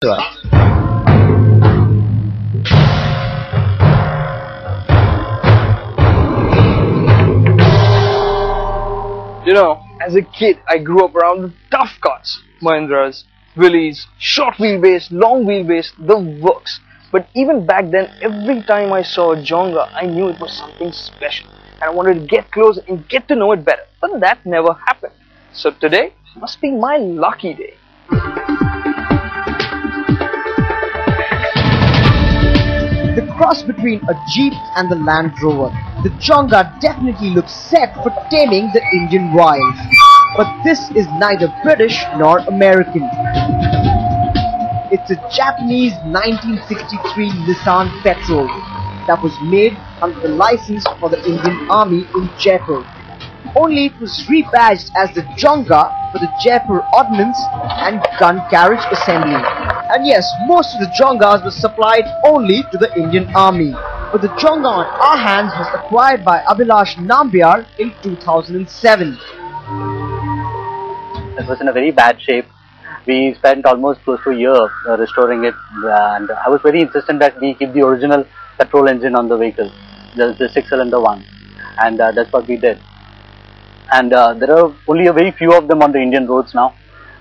You know, as a kid, I grew up around the tough cars, Mahindras, Willys, short wheelbase, long wheelbase, the works. But even back then, every time I saw a Jonga, I knew it was something special. And I wanted to get close and get to know it better. But that never happened. So today must be my lucky day. The cross between a Jeep and the Land Rover, the Jonga definitely looks set for taming the Indian wild. But this is neither British nor American. It's a Japanese 1963 Nissan Petrol that was made under the license for the Indian Army in Jaipur. Only it was rebadged as the Jonga for the Jaipur Ordnance and Gun Carriage Assembly. And yes, most of the Jongas were supplied only to the Indian Army. But the Jonga on our hands was acquired by Abhilash Nambiar in 2007. It was in a very bad shape. We spent almost close to a year restoring it, and I was very insistent that we keep the original petrol engine on the vehicle, the 6-cylinder one, and that's what we did. And there are only a very few of them on the Indian roads now,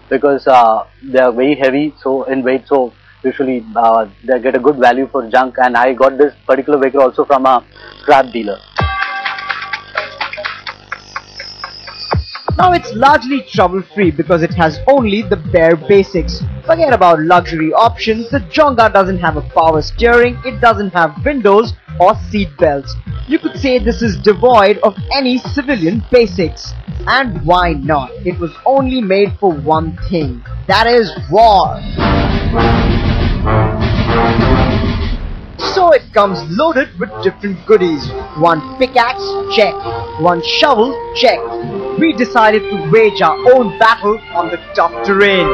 because they are very heavy, so in weight, so usually they get a good value for junk. And I got this particular vehicle also from a scrap dealer. Now it's largely trouble-free because it has only the bare basics. Forget about luxury options, the Jonga doesn't have a power steering, it doesn't have windows or seat belts. You could say this is devoid of any civilian basics. And why not? It was only made for one thing, that is war. So it comes loaded with different goodies. One pickaxe, check. One shovel, check. We decided to wage our own battle on the tough terrain.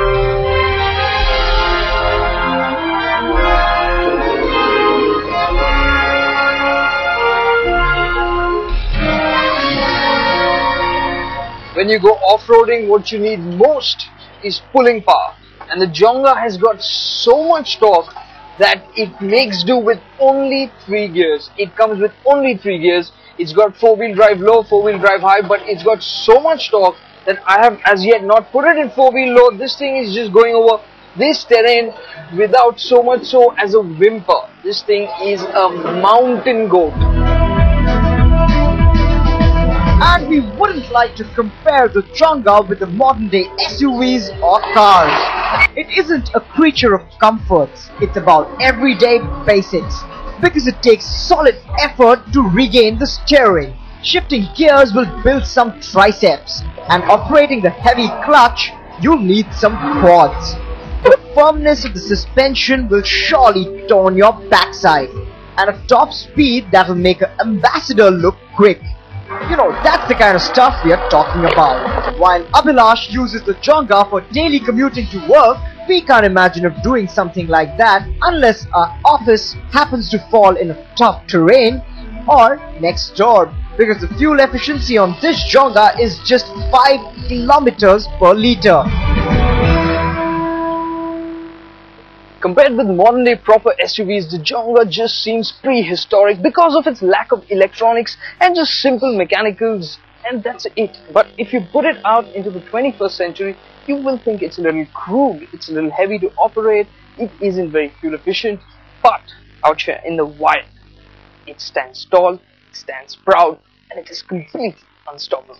When you go off-roading, what you need most is pulling power. And the Jonga has got so much torque that it makes do with only 3 gears. It comes with only 3 gears. It's got 4-wheel drive low, 4-wheel drive high, but it's got so much torque that I have as yet not put it in 4-wheel low. This thing is just going over this terrain without so much so as a whimper. This thing is a mountain goat. And we wouldn't like to compare the Jonga with the modern day SUVs or cars. It isn't a creature of comforts, it's about everyday basics. Because it takes solid effort to regain the steering. Shifting gears will build some triceps, and operating the heavy clutch, you'll need some quads. The firmness of the suspension will surely tone your backside, and a top speed that will make an ambassador look quick. You know, that's the kind of stuff we are talking about. While Abhilash uses the Jonga for daily commuting to work, we can't imagine of doing something like that unless our office happens to fall in a tough terrain or next door, because the fuel efficiency on this Jonga is just 5 kilometers per liter. Compared with modern day proper SUVs, the Jonga just seems prehistoric because of its lack of electronics and just simple mechanicals, and that's it. But if you put it out into the 21st century, you will think it's a little crude, it's a little heavy to operate, it isn't very fuel efficient, but out here in the wild, it stands tall, it stands proud, and it is completely unstoppable.